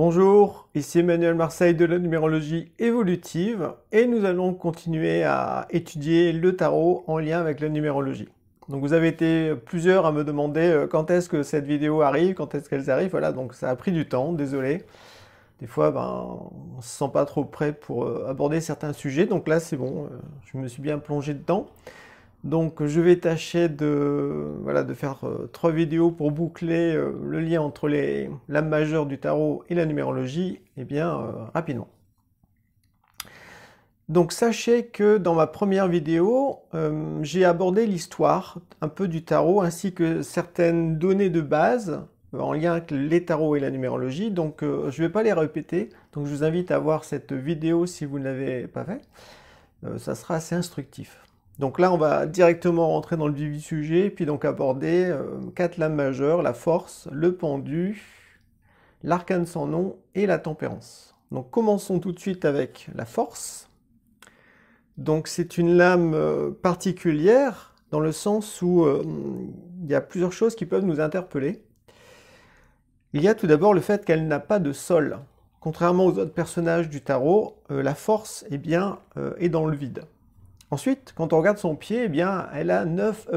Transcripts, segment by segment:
Bonjour, ici Emmanuel Marseille de la numérologie évolutive et nous allons continuer à étudier le tarot en lien avec la numérologie. Donc vous avez été plusieurs à me demander quand est-ce que cette vidéo arrive, quand est-ce qu'elles arrivent, voilà, donc ça a pris du temps, désolé. Des fois, on ne se sent pas trop prêt pour aborder certains sujets, donc là c'est bon, je me suis bien plongé dedans. Donc je vais tâcher de faire 3 vidéos pour boucler le lien entre les lames majeures du tarot et la numérologie, et bien rapidement. Donc sachez que dans ma première vidéo, j'ai abordé l'histoire un peu du tarot ainsi que certaines données de base en lien avec les tarots et la numérologie. Donc je ne vais pas les répéter, donc je vous invite à voir cette vidéo si vous ne l'avez pas fait. Ça sera assez instructif. Donc là, on va directement rentrer dans le vif du sujet, puis donc aborder 4 lames majeures, la force, le pendu, l'arcane sans nom et la tempérance. Donc commençons tout de suite avec la force. Donc c'est une lame particulière, dans le sens où il y a plusieurs choses qui peuvent nous interpeller. Il y a tout d'abord le fait qu'elle n'a pas de sol. Contrairement aux autres personnages du tarot, la force est dans le vide. Ensuite, quand on regarde son pied, elle a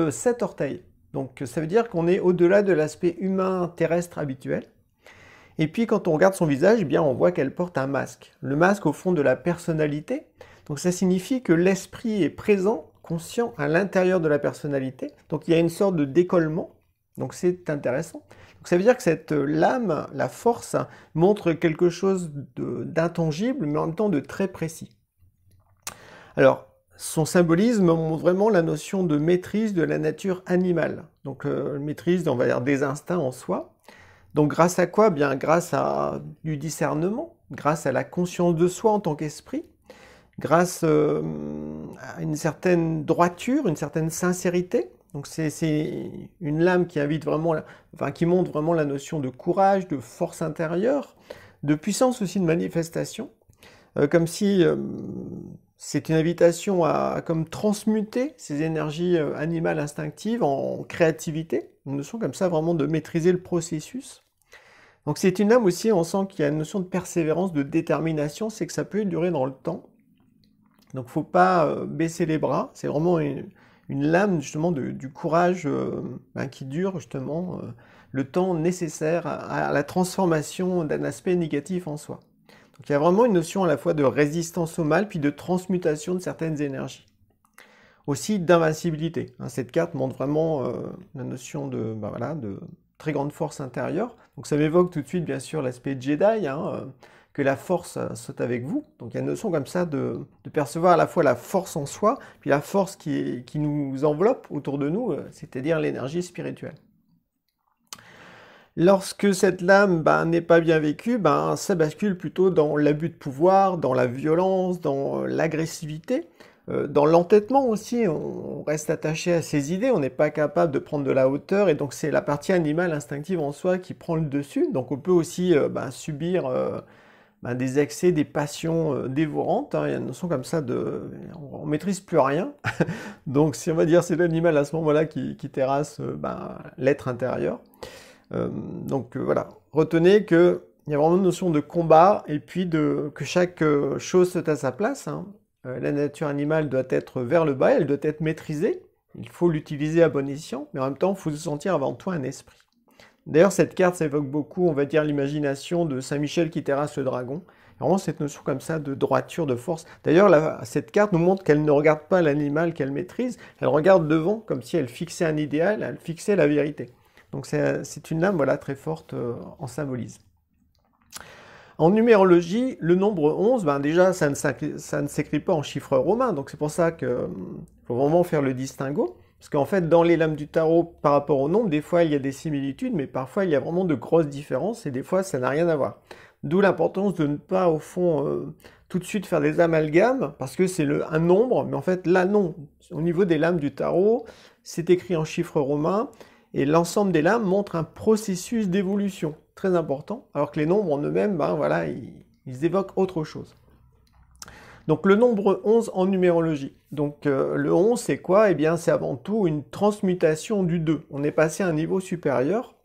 7 orteils. Donc ça veut dire qu'on est au-delà de l'aspect humain terrestre habituel. Et puis quand on regarde son visage, on voit qu'elle porte un masque. Le masque au fond de la personnalité. Donc ça signifie que l'esprit est présent, conscient à l'intérieur de la personnalité. Donc il y a une sorte de décollement. Donc c'est intéressant. Donc ça veut dire que cette lame, la force, montre quelque chose d'intangible, mais en même temps de très précis. Alors, son symbolisme montre vraiment la notion de maîtrise de la nature animale. Donc maîtrise, on va dire, des instincts en soi. Donc grâce à quoi? Grâce à du discernement, grâce à la conscience de soi en tant qu'esprit, grâce à une certaine droiture, une certaine sincérité. Donc c'est une lame qui invite vraiment, qui montre vraiment la notion de courage, de force intérieure, de puissance aussi de manifestation, comme si c'est une invitation à comme transmuter ces énergies animales instinctives en créativité, une notion comme ça vraiment de maîtriser le processus. Donc c'est une lame aussi, on sent qu'il y a une notion de persévérance, de détermination, c'est que ça peut durer dans le temps. Donc faut pas baisser les bras, c'est vraiment une lame justement du courage qui dure justement le temps nécessaire à la transformation d'un aspect négatif en soi. Donc il y a vraiment une notion à la fois de résistance au mal, puis de transmutation de certaines énergies. Aussi d'invincibilité. Cette carte montre vraiment la notion de très grande force intérieure. Donc ça m'évoque tout de suite bien sûr l'aspect Jedi, que la force saute avec vous. Donc il y a une notion comme ça de percevoir à la fois la force en soi, puis la force qui nous enveloppe autour de nous, c'est-à-dire l'énergie spirituelle. Lorsque cette lame n'est pas bien vécue, ça bascule plutôt dans l'abus de pouvoir, dans la violence, dans l'agressivité, dans l'entêtement aussi. On reste attaché à ses idées, on n'est pas capable de prendre de la hauteur, et donc c'est la partie animale instinctive en soi qui prend le dessus. Donc on peut aussi subir des excès, des passions dévorantes. Il y a une notion comme ça on maîtrise plus rien. Donc si on va dire c'est l'animal à ce moment-là qui terrasse l'être intérieur. Voilà, retenez qu'il y a vraiment une notion de combat et puis que chaque chose soit à sa place. La nature animale doit être vers le bas, elle doit être maîtrisée, il faut l'utiliser à bon escient, mais en même temps il faut se sentir avant tout un esprit. D'ailleurs cette carte ça évoque beaucoup, on va dire, l'imagination de Saint-Michel qui terrasse le dragon. Vraiment cette notion comme ça de droiture, de force. D'ailleurs cette carte nous montre qu'elle ne regarde pas l'animal qu'elle maîtrise, elle regarde devant comme si elle fixait un idéal, elle fixait la vérité. Donc c'est une lame très forte en symbolisme. En numérologie, le nombre 11, déjà ça ne s'écrit pas en chiffres romains, donc c'est pour ça qu'il faut vraiment faire le distinguo. Parce qu'en fait, dans les lames du tarot, par rapport au nombre, des fois il y a des similitudes, mais parfois il y a vraiment de grosses différences, et des fois ça n'a rien à voir. D'où l'importance de ne pas, au fond, tout de suite faire des amalgames, parce que c'est un nombre, mais en fait là non. Au niveau des lames du tarot, c'est écrit en chiffres romains, et l'ensemble des lames montre un processus d'évolution très important, alors que les nombres en eux-mêmes, ils évoquent autre chose. Donc le nombre 11 en numérologie. Donc le 11 c'est quoi? C'est avant tout une transmutation du 2. On est passé à un niveau supérieur.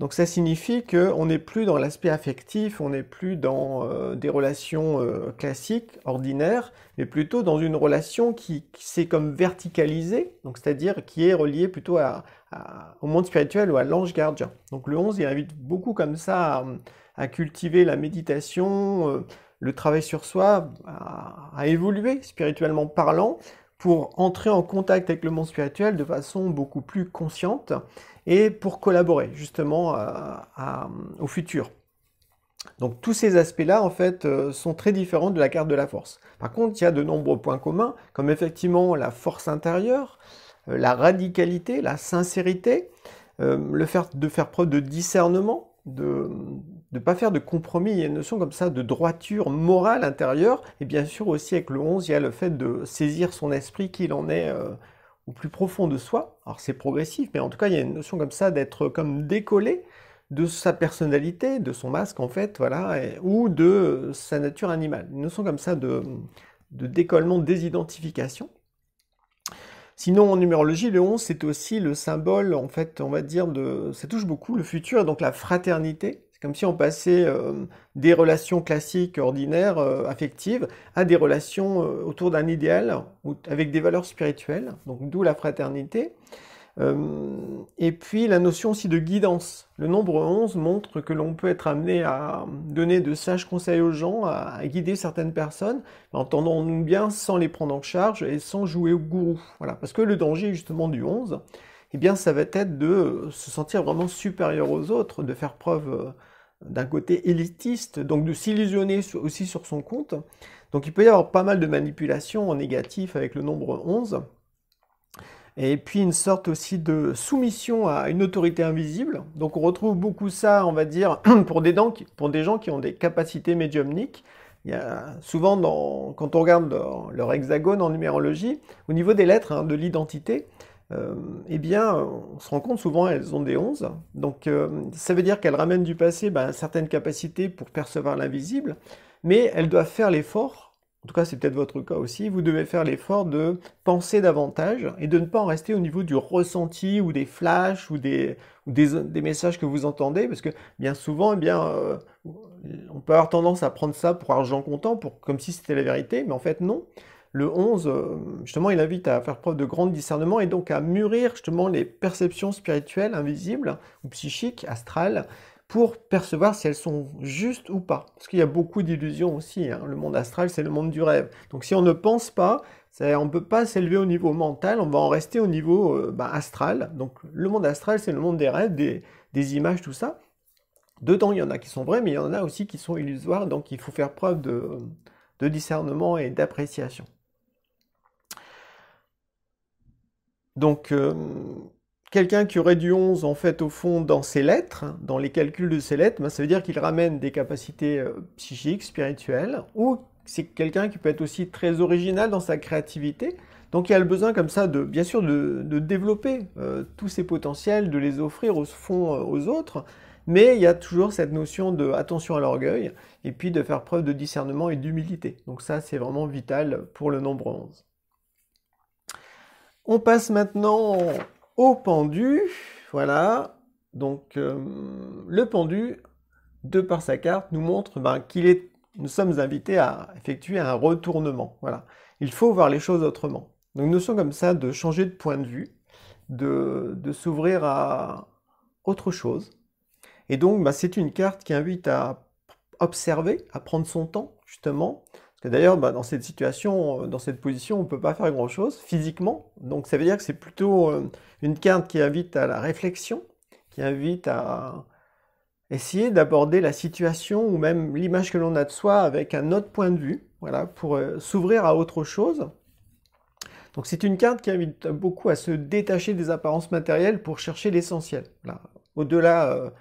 Donc ça signifie qu'on n'est plus dans l'aspect affectif, on n'est plus dans des relations classiques, ordinaires, mais plutôt dans une relation qui s'est comme verticalisée, donc c'est-à-dire qui est reliée plutôt au monde spirituel ou à l'ange gardien. Donc le 11, il invite beaucoup comme ça à cultiver la méditation, le travail sur soi, à évoluer spirituellement parlant, pour entrer en contact avec le monde spirituel de façon beaucoup plus consciente et pour collaborer justement au futur. Donc tous ces aspects-là, en fait, sont très différents de la carte de la force. Par contre, il y a de nombreux points communs, comme effectivement la force intérieure, la radicalité, la sincérité, de faire preuve de discernement, de ne pas faire de compromis. Il y a une notion comme ça de droiture morale intérieure, et bien sûr aussi avec le 11, il y a le fait de saisir son esprit qu'il en est au plus profond de soi. Alors c'est progressif, mais en tout cas il y a une notion comme ça d'être comme décollé de sa personnalité, de son masque en fait, voilà, ou de sa nature animale. Une notion comme ça de décollement, de désidentification. Sinon, en numérologie, le 11, c'est aussi le symbole, en fait, on va dire, ça touche beaucoup le futur, et donc la fraternité. C'est comme si on passait des relations classiques, ordinaires, affectives, à des relations autour d'un idéal, avec des valeurs spirituelles, donc d'où la fraternité. Et puis la notion aussi de guidance. Le nombre 11 montre que l'on peut être amené à donner de sages conseils aux gens, à guider certaines personnes, entendons-nous bien, sans les prendre en charge et sans jouer au gourou. Voilà. Parce que le danger justement du 11, eh bien, ça va être de se sentir vraiment supérieur aux autres, de faire preuve d'un côté élitiste, donc de s'illusionner aussi sur son compte. Donc il peut y avoir pas mal de manipulations en négatif avec le nombre 11. Et puis une sorte aussi de soumission à une autorité invisible. Donc on retrouve beaucoup ça, on va dire, pour des gens qui ont des capacités médiumniques. Il y a souvent, quand on regarde leur hexagone en numérologie, au niveau des lettres, hein, de l'identité, eh bien, on se rend compte souvent elles ont des 11. Donc ça veut dire qu'elles ramènent du passé certaines capacités pour percevoir l'invisible, mais elles doivent faire l'effort. En tout cas, c'est peut-être votre cas aussi, vous devez faire l'effort de penser davantage et de ne pas en rester au niveau du ressenti ou des flashs ou des messages que vous entendez, parce que bien souvent, eh bien, on peut avoir tendance à prendre ça pour argent comptant, comme si c'était la vérité, mais en fait non. Le 11, justement, il invite à faire preuve de grand discernement et donc à mûrir justement les perceptions spirituelles, invisibles ou psychiques, astrales, pour percevoir si elles sont justes ou pas. Parce qu'il y a beaucoup d'illusions aussi, hein. Le monde astral, c'est le monde du rêve. Donc si on ne pense pas, on ne peut pas s'élever au niveau mental, on va en rester au niveau astral. Donc le monde astral, c'est le monde des rêves, des images, tout ça. Dedans, il y en a qui sont vrais, mais il y en a aussi qui sont illusoires, donc il faut faire preuve de discernement et d'appréciation. Donc, quelqu'un qui aurait du 11, en fait, au fond, dans ses lettres, hein, dans les calculs de ses lettres, ça veut dire qu'il ramène des capacités psychiques, spirituelles, ou c'est quelqu'un qui peut être aussi très original dans sa créativité. Donc il a le besoin comme ça, bien sûr, de développer tous ses potentiels, de les offrir au fond aux autres, mais il y a toujours cette notion de attention à l'orgueil, et puis de faire preuve de discernement et d'humilité. Donc ça, c'est vraiment vital pour le nombre 11. On passe maintenant au pendu, voilà. Donc le pendu, de par sa carte, nous montre nous sommes invités à effectuer un retournement. Voilà. Il faut voir les choses autrement. Donc une notion comme ça de changer de point de vue, de s'ouvrir à autre chose. Et donc c'est une carte qui invite à observer, à prendre son temps, justement. Parce que d'ailleurs, dans cette situation, dans cette position, on ne peut pas faire grand-chose physiquement. Donc ça veut dire que c'est plutôt une carte qui invite à la réflexion, qui invite à essayer d'aborder la situation ou même l'image que l'on a de soi avec un autre point de vue, voilà, pour s'ouvrir à autre chose. Donc c'est une carte qui invite beaucoup à se détacher des apparences matérielles pour chercher l'essentiel. Voilà. Au-delà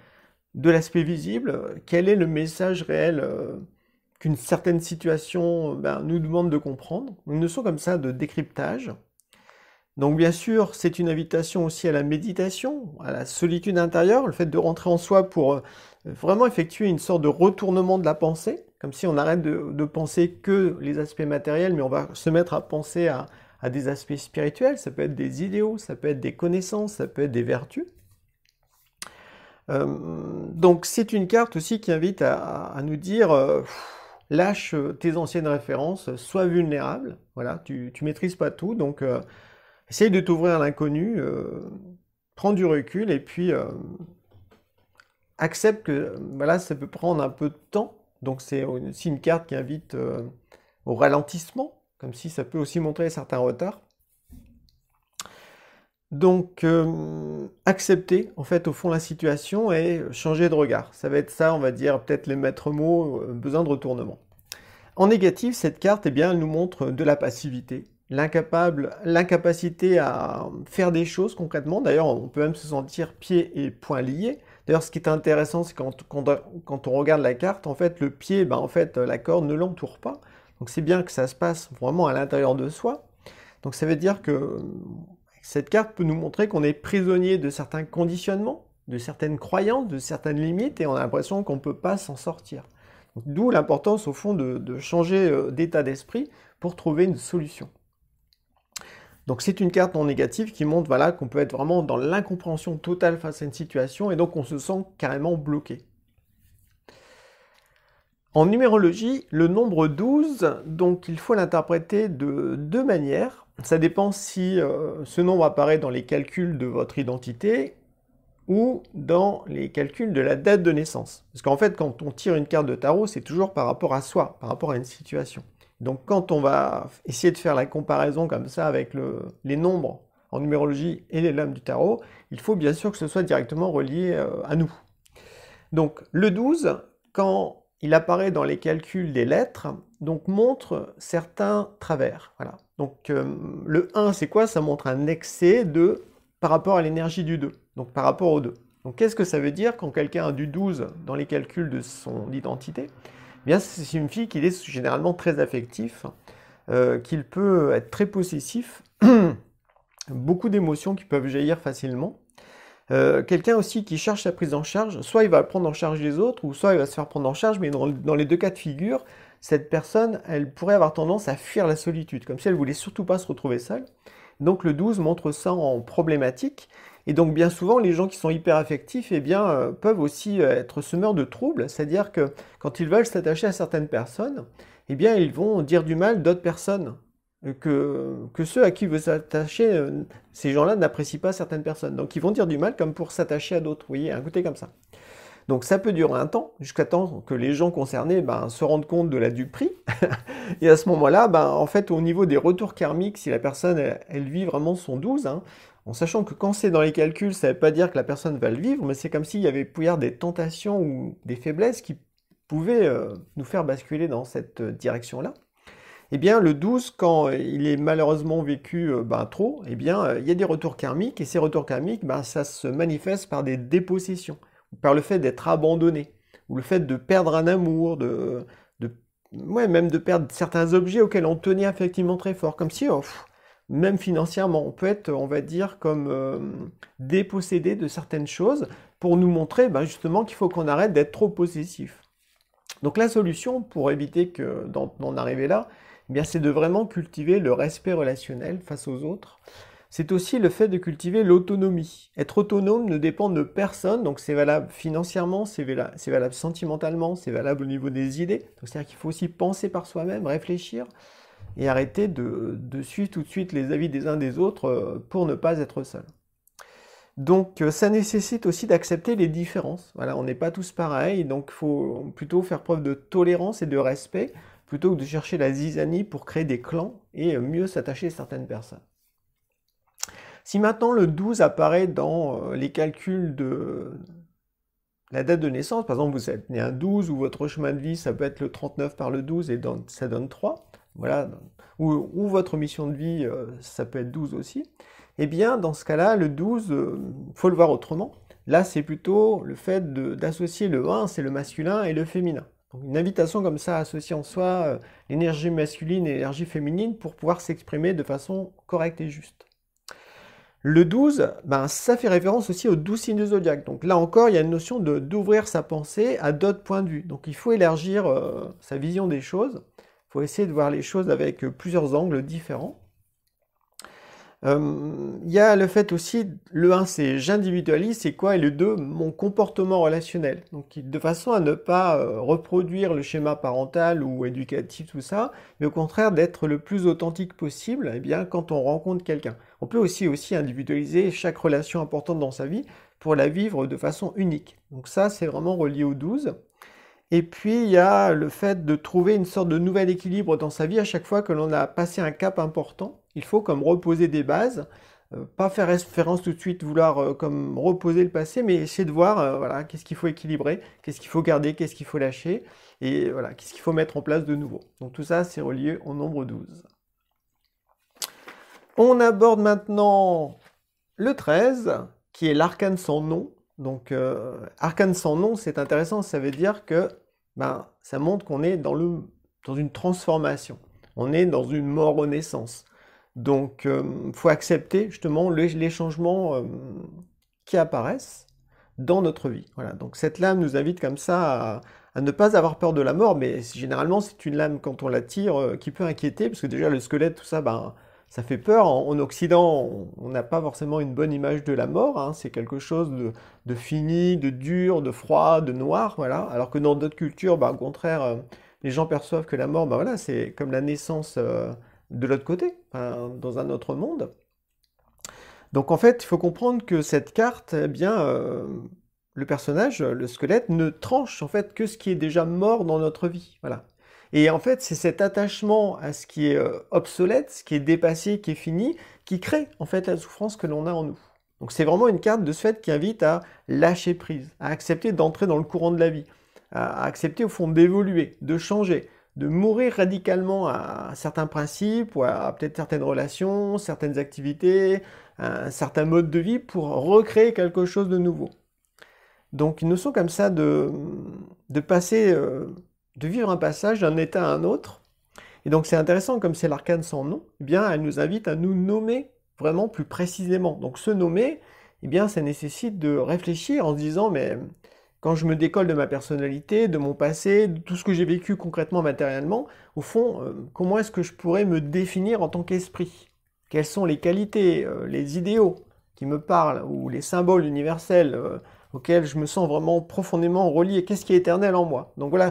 de l'aspect visible, quel est le message réel qu'une certaine situation nous demande de comprendre. Une notion comme ça de décryptage. Donc bien sûr, c'est une invitation aussi à la méditation, à la solitude intérieure, le fait de rentrer en soi pour vraiment effectuer une sorte de retournement de la pensée, comme si on arrête de penser que les aspects matériels, mais on va se mettre à penser à des aspects spirituels, ça peut être des idéaux, ça peut être des connaissances, ça peut être des vertus. Donc c'est une carte aussi qui invite à nous dire lâche tes anciennes références, sois vulnérable, voilà, tu maîtrises pas tout, donc essaye de t'ouvrir à l'inconnu, prends du recul et puis accepte que voilà, ça peut prendre un peu de temps, donc c'est aussi une carte qui invite au ralentissement, comme si ça peut aussi montrer certains retards. Donc, accepter, en fait, au fond, la situation et changer de regard. Ça va être ça, on va dire, peut-être les maîtres mots, besoin de retournement. En négatif, cette carte, eh bien, elle nous montre de la passivité, l'incapacité à faire des choses concrètement. D'ailleurs, on peut même se sentir pieds et poings liés. D'ailleurs, ce qui est intéressant, c'est quand on regarde la carte, en fait, le pied, ben, en fait, la corde ne l'entoure pas. Donc, c'est bien que ça se passe vraiment à l'intérieur de soi. Donc, ça veut dire que cette carte peut nous montrer qu'on est prisonnier de certains conditionnements, de certaines croyances, de certaines limites, et on a l'impression qu'on ne peut pas s'en sortir. D'où l'importance, au fond, de changer d'état d'esprit pour trouver une solution. Donc c'est une carte non négative qui montre voilà, qu'on peut être vraiment dans l'incompréhension totale face à une situation, et donc on se sent carrément bloqué. En numérologie, le nombre 12, donc il faut l'interpréter de deux manières. Ça dépend si ce nombre apparaît dans les calculs de votre identité ou dans les calculs de la date de naissance. Parce qu'en fait, quand on tire une carte de tarot, c'est toujours par rapport à soi, par rapport à une situation. Donc quand on va essayer de faire la comparaison comme ça avec les nombres en numérologie et les lames du tarot, il faut bien sûr que ce soit directement relié à nous. Donc le 12, quand il apparaît dans les calculs des lettres, donc montre certains travers. Voilà. Donc le 1, c'est quoi? Ça montre un excès par rapport à l'énergie du 2, donc par rapport au 2. Donc qu'est-ce que ça veut dire quand quelqu'un a du 12 dans les calculs de son identité? Eh bien, ça signifie qu'il est généralement très affectif, qu'il peut être très possessif, beaucoup d'émotions qui peuvent jaillir facilement. Quelqu'un aussi qui cherche sa prise en charge, soit il va prendre en charge les autres, ou soit il va se faire prendre en charge, mais dans les deux cas de figure, cette personne, elle pourrait avoir tendance à fuir la solitude, comme si elle voulait surtout pas se retrouver seule. Donc le 12 montre ça en problématique, et donc bien souvent les gens qui sont hyper affectifs eh bien, peuvent aussi être semeurs de troubles, c'est-à-dire que quand ils veulent s'attacher à certaines personnes, eh bien ils vont dire du mal d'autres personnes, que ceux à qui ils veulent s'attacher, ces gens-là n'apprécient pas certaines personnes. Donc ils vont dire du mal comme pour s'attacher à d'autres, vous voyez, un côté comme ça. Donc ça peut durer un temps, jusqu'à temps que les gens concernés se rendent compte de la duperie. Et à ce moment-là, en fait, au niveau des retours karmiques, si la personne, elle vit vraiment son 12, en sachant que quand c'est dans les calculs, ça ne veut pas dire que la personne va le vivre, mais c'est comme s'il y avait des tentations ou des faiblesses qui pouvaient nous faire basculer dans cette direction-là. Eh bien, le 12, quand il est malheureusement vécu trop, eh bien, il y a des retours karmiques, et ces retours karmiques, ça se manifeste par des dépossessions, par le fait d'être abandonné, ou le fait de perdre un amour, même de perdre certains objets auxquels on tenait effectivement très fort, comme si, même financièrement, on peut être, on va dire, comme dépossédé de certaines choses, pour nous montrer justement qu'il faut qu'on arrête d'être trop possessif. Donc la solution pour éviter d'en arriver là, eh bien, c'est de vraiment cultiver le respect relationnel face aux autres. C'est aussi le fait de cultiver l'autonomie. Être autonome ne dépend de personne, donc c'est valable financièrement, c'est valable sentimentalement, c'est valable au niveau des idées. C'est-à-dire qu'il faut aussi penser par soi-même, réfléchir, et arrêter de suivre tout de suite les avis des uns des autres pour ne pas être seul. Donc ça nécessite aussi d'accepter les différences. Voilà, on n'est pas tous pareils, donc il faut plutôt faire preuve de tolérance et de respect, plutôt que de chercher la zizanie pour créer des clans et mieux s'attacher à certaines personnes. Si maintenant le 12 apparaît dans les calculs de la date de naissance, par exemple vous êtes né un 12 ou votre chemin de vie ça peut être le 39 par le 12 et ça donne 3, voilà, ou votre mission de vie ça peut être 12 aussi, eh bien dans ce cas-là le 12, faut le voir autrement. Là c'est plutôt le fait d'associer le 1, c'est le masculin et le féminin. Donc, une invitation comme ça à associer en soi l'énergie masculine et l'énergie féminine pour pouvoir s'exprimer de façon correcte et juste. Le 12, ça fait référence aussi aux 12 signes du zodiaque. Donc là encore, il y a une notion d'ouvrir sa pensée à d'autres points de vue. Donc il faut élargir sa vision des choses. Il faut essayer de voir les choses avec plusieurs angles différents. Il y a le fait aussi, le 1 c'est j'individualise, c'est quoi? Et le 2, mon comportement relationnel. Donc de façon à ne pas reproduire le schéma parental ou éducatif, tout ça, mais au contraire d'être le plus authentique possible, eh bien, quand on rencontre quelqu'un. On peut aussi individualiser chaque relation importante dans sa vie pour la vivre de façon unique. Donc ça, c'est vraiment relié au 12. Et puis, il y a le fait de trouver une sorte de nouvel équilibre dans sa vie à chaque fois que l'on a passé un cap important. Il faut comme reposer des bases, pas faire référence tout de suite, vouloir comme reposer le passé, mais essayer de voir voilà, qu'est-ce qu'il faut équilibrer, qu'est-ce qu'il faut garder, qu'est-ce qu'il faut lâcher, et voilà, qu'est-ce qu'il faut mettre en place de nouveau. Donc tout ça, c'est relié au nombre 12. On aborde maintenant le 13, qui est l'arcane sans nom. Donc, arcane sans nom, c'est intéressant, ça veut dire que ça montre qu'on est dans une transformation. On est dans une mort-renaissance. Donc, il faut accepter justement les changements qui apparaissent dans notre vie. Voilà. Donc, cette lame nous invite comme ça à ne pas avoir peur de la mort, mais généralement, c'est une lame, quand on la tire, qui peut inquiéter, parce que déjà, le squelette, tout ça, ça fait peur. En Occident, on n'a pas forcément une bonne image de la mort, hein. C'est quelque chose de fini, de dur, de froid, de noir, voilà. Alors que dans d'autres cultures, au contraire, les gens perçoivent que la mort, voilà, c'est comme la naissance de l'autre côté, dans un autre monde. Donc en fait, il faut comprendre que cette carte, eh bien, le personnage, le squelette, ne tranche en fait que ce qui est déjà mort dans notre vie, voilà. Et en fait, c'est cet attachement à ce qui est obsolète, ce qui est dépassé, qui est fini, qui crée en fait la souffrance que l'on a en nous. Donc c'est vraiment une carte de ce fait qui invite à lâcher prise, à accepter d'entrer dans le courant de la vie, à accepter au fond d'évoluer, de changer, de mourir radicalement à certains principes ou à peut-être certaines relations, certaines activités, un certain mode de vie pour recréer quelque chose de nouveau. Donc une notion comme ça de passer... de vivre un passage d'un état à un autre. Et donc c'est intéressant, comme c'est l'arcane sans nom, eh bien elle nous invite à nous nommer vraiment plus précisément. Donc se nommer, eh bien ça nécessite de réfléchir en se disant, mais quand je me décolle de ma personnalité, de mon passé, de tout ce que j'ai vécu concrètement, matériellement, au fond, comment est-ce que je pourrais me définir en tant qu'esprit? Quelles sont les qualités, les idéaux qui me parlent, ou les symboles universels auxquels je me sens vraiment profondément relié? Qu'est-ce qui est éternel en moi? Donc voilà,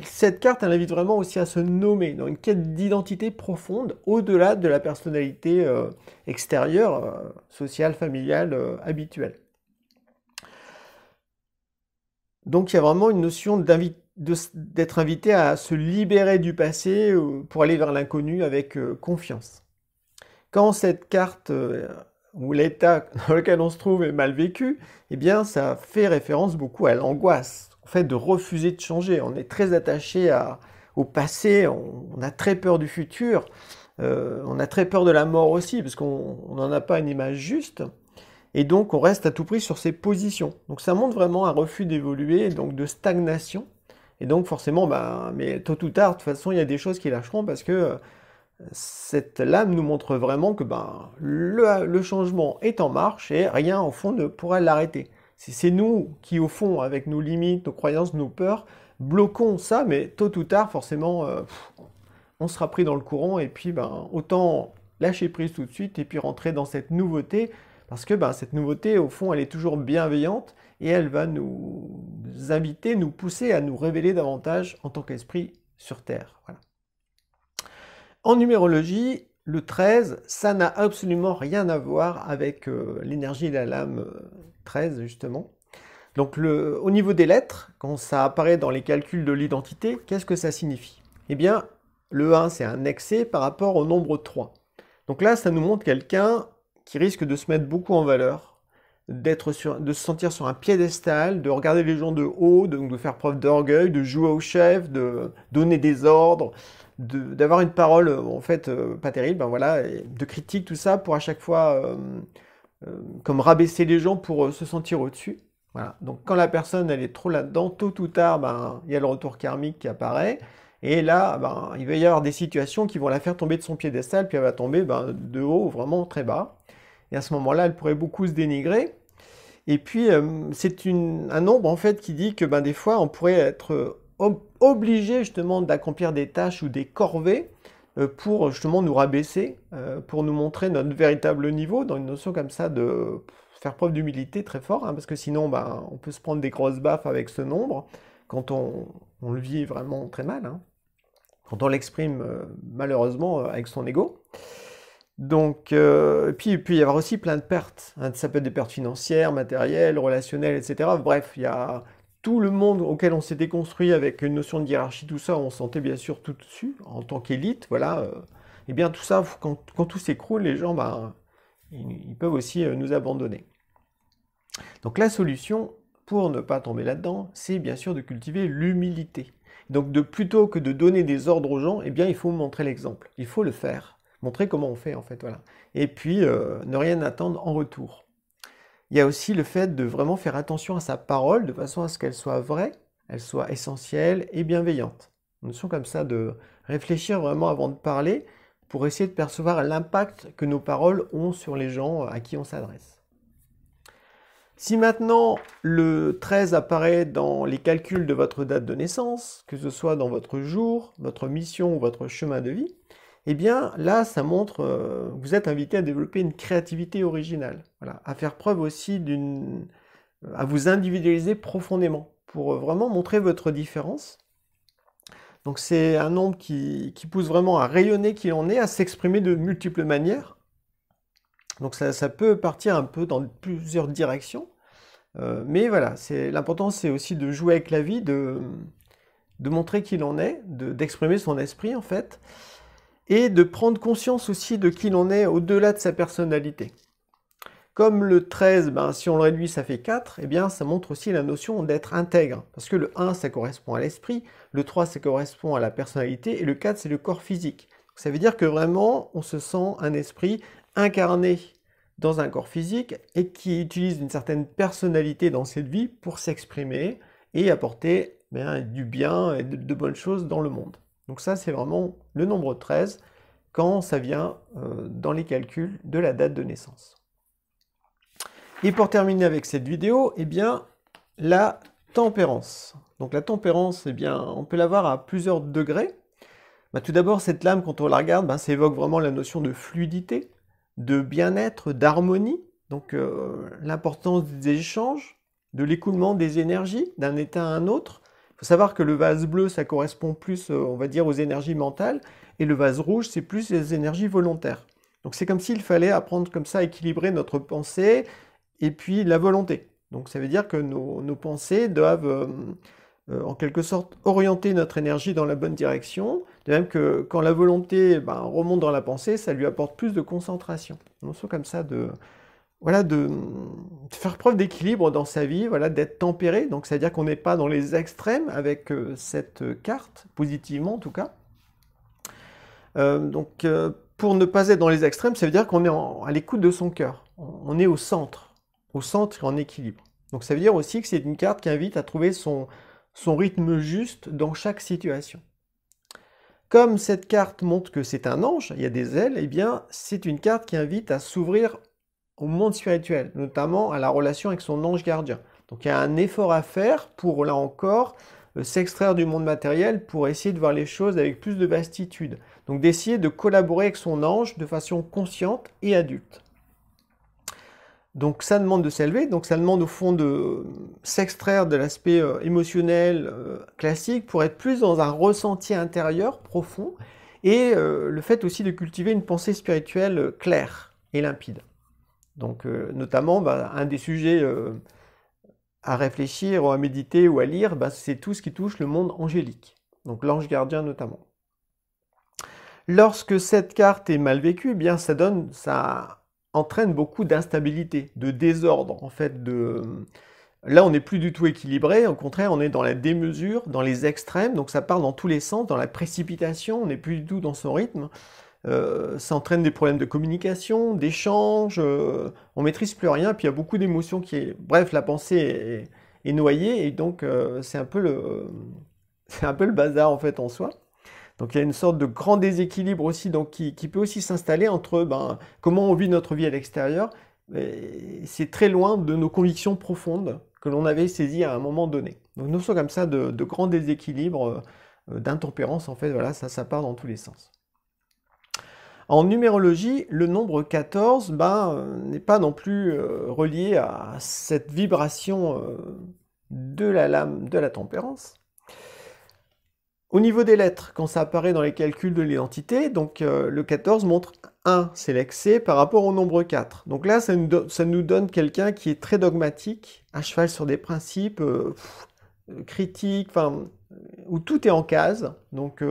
cette carte, elle invite vraiment aussi à se nommer dans une quête d'identité profonde, au-delà de la personnalité extérieure, sociale, familiale, habituelle. Donc il y a vraiment une notion d'être invité à se libérer du passé pour aller vers l'inconnu avec confiance. Quand cette carte ou l'état dans lequel on se trouve est mal vécu, eh bien ça fait référence beaucoup à l'angoisse, au fait de refuser de changer. On est très attaché au passé, on a très peur du futur, on a très peur de la mort aussi, parce qu'on n'en a pas une image juste. Et donc on reste à tout prix sur ses positions. Donc ça montre vraiment un refus d'évoluer, donc de stagnation. Et donc forcément, mais tôt ou tard, de toute façon, il y a des choses qui lâcheront parce que cette lame nous montre vraiment que le changement est en marche et rien au fond ne pourra l'arrêter. C'est nous qui au fond, avec nos limites, nos croyances, nos peurs, bloquons ça, mais tôt ou tard, forcément, on sera pris dans le courant et puis autant lâcher prise tout de suite et puis rentrer dans cette nouveauté. Parce que cette nouveauté, au fond, elle est toujours bienveillante et elle va nous inviter, nous pousser à nous révéler davantage en tant qu'esprit sur Terre. Voilà. En numérologie, le 13, ça n'a absolument rien à voir avec l'énergie de la lame 13, justement. Donc au niveau des lettres, quand ça apparaît dans les calculs de l'identité, qu'est-ce que ça signifie? Eh bien, le 1, c'est un excès par rapport au nombre 3. Donc là, ça nous montre quelqu'un qui risque de se mettre beaucoup en valeur, de se sentir sur un piédestal, de regarder les gens de haut, de faire preuve d'orgueil, de jouer au chef, de donner des ordres, d'avoir une parole en fait pas terrible, voilà, de critique, tout ça, pour à chaque fois comme rabaisser les gens pour se sentir au-dessus. Voilà. Donc quand la personne elle est trop là-dedans, tôt ou tard, il y a le retour karmique qui apparaît. Et là, il va y avoir des situations qui vont la faire tomber de son piédestal, puis elle va tomber de haut, vraiment très bas. Et à ce moment-là, elle pourrait beaucoup se dénigrer. Et puis, c'est un nombre, en fait, qui dit que des fois, on pourrait être obligé, justement, d'accomplir des tâches ou des corvées pour justement nous rabaisser, pour nous montrer notre véritable niveau, dans une notion comme ça de faire preuve d'humilité très fort, hein, parce que sinon ben, on peut se prendre des grosses baffes avec ce nombre, quand on le vit vraiment très mal, hein, quand on l'exprime malheureusement avec son ego. Donc, puis il peut y avoir aussi plein de pertes, hein. Ça peut être des pertes financières, matérielles, relationnelles, etc. Bref, il y a tout le monde auquel on s'était construit avec une notion de hiérarchie, tout ça, on se sentait bien sûr tout dessus, en tant qu'élite, voilà. Et bien tout ça, quand tout s'écroule, les gens, ben, ils peuvent aussi nous abandonner. Donc la solution, pour ne pas tomber là-dedans, c'est bien sûr de cultiver l'humilité. Donc plutôt que de donner des ordres aux gens, eh bien il faut montrer l'exemple, il faut le faire. Montrer comment on fait en fait, voilà. Et puis, ne rien attendre en retour. Il y a aussi le fait de vraiment faire attention à sa parole, de façon à ce qu'elle soit vraie, elle soit essentielle et bienveillante. Une notion comme ça de réfléchir vraiment avant de parler, pour essayer de percevoir l'impact que nos paroles ont sur les gens à qui on s'adresse. Si maintenant le 13 apparaît dans les calculs de votre date de naissance, que ce soit dans votre jour, votre mission ou votre chemin de vie, eh bien là, ça montre que vous êtes invité à développer une créativité originale, voilà, à faire preuve aussi à vous individualiser profondément, pour vraiment montrer votre différence. Donc c'est un nombre qui pousse vraiment à rayonner qui l'on est, à s'exprimer de multiples manières. Donc ça peut partir un peu dans plusieurs directions, mais voilà, l'important c'est aussi de jouer avec la vie, de montrer qui l'on est, d'exprimer son esprit en fait, et de prendre conscience aussi de qui l'on est au-delà de sa personnalité. Comme le 13, ben, si on le réduit, ça fait 4, eh bien ça montre aussi la notion d'être intègre, parce que le 1, ça correspond à l'esprit, le 3, ça correspond à la personnalité, et le 4, c'est le corps physique. Donc, ça veut dire que vraiment, on se sent un esprit incarné dans un corps physique, et qui utilise une certaine personnalité dans cette vie pour s'exprimer, et apporter du bien et de bonnes choses dans le monde. Donc ça, c'est vraiment le nombre 13 quand ça vient dans les calculs de la date de naissance. Et pour terminer avec cette vidéo, eh bien, la tempérance. Donc la tempérance, eh bien, on peut l'avoir à plusieurs degrés. Tout d'abord, cette lame, quand on la regarde, ça évoque vraiment la notion de fluidité, de bien-être, d'harmonie. Donc l'importance des échanges, de l'écoulement des énergies d'un état à un autre. Il faut savoir que le vase bleu, ça correspond plus, on va dire, aux énergies mentales, et le vase rouge, c'est plus les énergies volontaires. Donc c'est comme s'il fallait apprendre comme ça à équilibrer notre pensée et puis la volonté. Donc ça veut dire que nos pensées doivent en quelque sorte orienter notre énergie dans la bonne direction, de même que quand la volonté remonte dans la pensée, ça lui apporte plus de concentration. Donc c'est comme ça de faire preuve d'équilibre dans sa vie, voilà, d'être tempéré, donc c'est-à-dire qu'on n'est pas dans les extrêmes avec cette carte, positivement en tout cas. Pour ne pas être dans les extrêmes, ça veut dire qu'on est à l'écoute de son cœur, on est au centre et en équilibre. Donc ça veut dire aussi que c'est une carte qui invite à trouver son rythme juste dans chaque situation. Comme cette carte montre que c'est un ange, il y a des ailes, eh bien c'est une carte qui invite à s'ouvrir au monde spirituel, notamment à la relation avec son ange gardien. Donc il y a un effort à faire pour, là encore, s'extraire du monde matériel pour essayer de voir les choses avec plus de vastitude. Donc d'essayer de collaborer avec son ange de façon consciente et adulte. Donc ça demande de s'élever, donc ça demande au fond de s'extraire de l'aspect émotionnel classique pour être plus dans un ressenti intérieur profond, et le fait aussi de cultiver une pensée spirituelle claire et limpide. Donc notamment, un des sujets à réfléchir, ou à méditer ou à lire, c'est tout ce qui touche le monde angélique, donc l'ange gardien notamment. Lorsque cette carte est mal vécue, eh bien ça entraîne beaucoup d'instabilité, de désordre en fait. Là, on n'est plus du tout équilibré, au contraire, on est dans la démesure, dans les extrêmes, donc ça part dans tous les sens, dans la précipitation, on n'est plus du tout dans son rythme. Ça entraîne des problèmes de communication, d'échange, on maîtrise plus rien, puis il y a beaucoup d'émotions bref, la pensée est noyée, et donc c'est un peu le bazar en fait en soi. Donc il y a une sorte de grand déséquilibre aussi, donc qui peut aussi s'installer entre comment on vit notre vie à l'extérieur. C'est très loin de nos convictions profondes que l'on avait saisies à un moment donné. Donc nous sommes comme ça de grands déséquilibres, d'intempérance en fait, voilà, ça part dans tous les sens. En numérologie, le nombre 14 n'est pas non plus relié à cette vibration de la lame de la tempérance. Au niveau des lettres, quand ça apparaît dans les calculs de l'identité, donc le 14 montre 1, c'est l'excès par rapport au nombre 4. Donc là, ça nous donne quelqu'un qui est très dogmatique, à cheval sur des principes critiques, où tout est en case, donc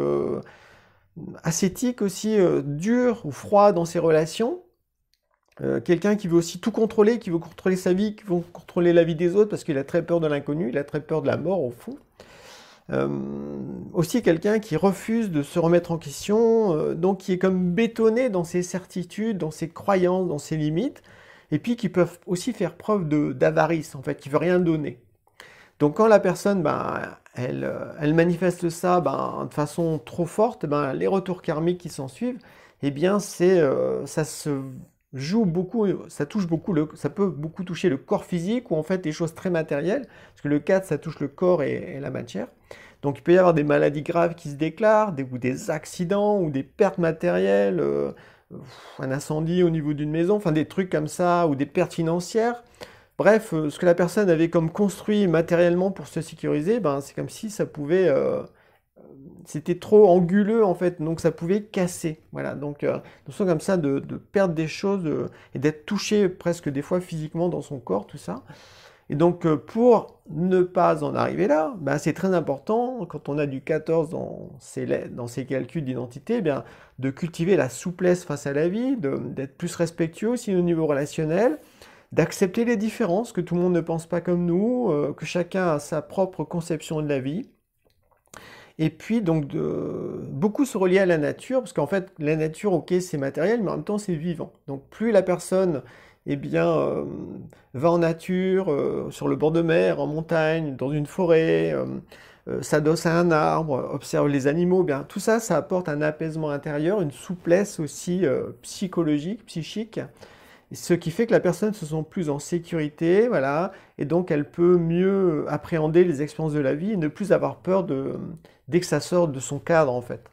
ascétique aussi, dur ou froid dans ses relations. Quelqu'un qui veut aussi tout contrôler, qui veut contrôler sa vie, qui veut contrôler la vie des autres, parce qu'il a très peur de l'inconnu, il a très peur de la mort au fond. Aussi quelqu'un qui refuse de se remettre en question, donc qui est comme bétonné dans ses certitudes, dans ses croyances, dans ses limites, et puis qui peuvent aussi faire preuve d'avarice, en fait, qui veut rien donner. Donc quand la personne, elle manifeste ça de façon trop forte, les retours karmiques qui s'en suivent, eh bien ça se joue beaucoup, ça peut beaucoup toucher le corps physique ou en fait des choses très matérielles, parce que le 4 ça touche le corps et la matière. Donc il peut y avoir des maladies graves qui se déclarent, ou des accidents, ou des pertes matérielles, un incendie au niveau d'une maison, enfin des trucs comme ça, ou des pertes financières. Bref, ce que la personne avait comme construit matériellement pour se sécuriser, c'est comme si ça pouvait... c'était trop anguleux en fait, donc ça pouvait casser. Voilà, donc notion comme ça de perdre des choses et d'être touché presque des fois physiquement dans son corps, tout ça. Et donc pour ne pas en arriver là, c'est très important, quand on a du 14 dans ses calculs d'identité, de cultiver la souplesse face à la vie, d'être plus respectueux aussi au niveau relationnel, d'accepter les différences, que tout le monde ne pense pas comme nous, que chacun a sa propre conception de la vie. Et puis donc de beaucoup se relier à la nature, parce qu'en fait la nature, ok, c'est matériel, mais en même temps c'est vivant. Donc plus la personne va en nature, sur le bord de mer, en montagne, dans une forêt, s'adosse à un arbre, observe les animaux, tout ça, ça apporte un apaisement intérieur, une souplesse aussi psychologique, psychique, ce qui fait que la personne se sent plus en sécurité, voilà, et donc elle peut mieux appréhender les expériences de la vie et ne plus avoir peur dès que ça sort de son cadre en fait.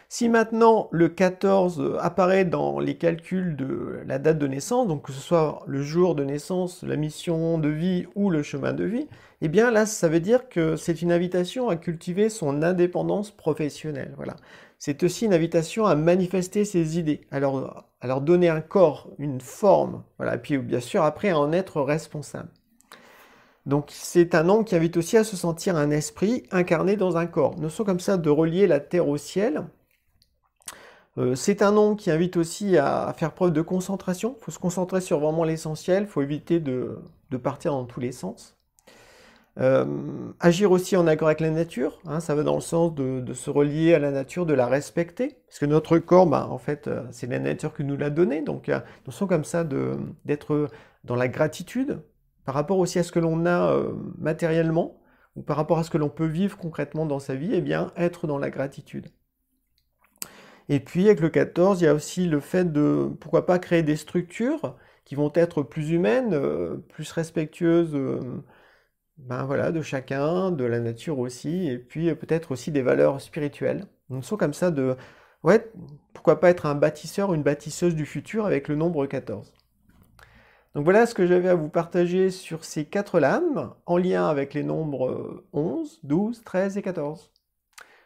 Si maintenant le 14 apparaît dans les calculs de la date de naissance, donc que ce soit le jour de naissance, la mission de vie ou le chemin de vie, eh bien là ça veut dire que c'est une invitation à cultiver son indépendance professionnelle. Voilà. C'est aussi une invitation à manifester ses idées, à leur donner un corps, une forme, voilà, et puis bien sûr après à en être responsable. Donc c'est un nom qui invite aussi à se sentir un esprit incarné dans un corps. Notion comme ça de relier la terre au ciel. C'est un nom qui invite aussi à faire preuve de concentration. Il faut se concentrer sur vraiment l'essentiel, il faut éviter de partir dans tous les sens. Agir aussi en accord avec la nature, hein, ça va dans le sens de se relier à la nature, de la respecter, parce que notre corps, en fait, c'est la nature qui nous l'a donné, donc notion comme ça d'être dans la gratitude, par rapport aussi à ce que l'on a matériellement, ou par rapport à ce que l'on peut vivre concrètement dans sa vie, eh bien, être dans la gratitude. Et puis, avec le 14, il y a aussi le fait de, pourquoi pas, créer des structures qui vont être plus humaines, plus respectueuses, voilà, de chacun, de la nature aussi, et puis peut-être aussi des valeurs spirituelles. Une sorte comme ça de, ouais, pourquoi pas être un bâtisseur, une bâtisseuse du futur avec le nombre 14. Donc voilà ce que j'avais à vous partager sur ces 4 lames, en lien avec les nombres 11, 12, 13 et 14.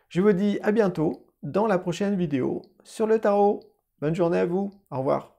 Je vous dis à bientôt dans la prochaine vidéo sur le tarot. Bonne journée à vous, au revoir.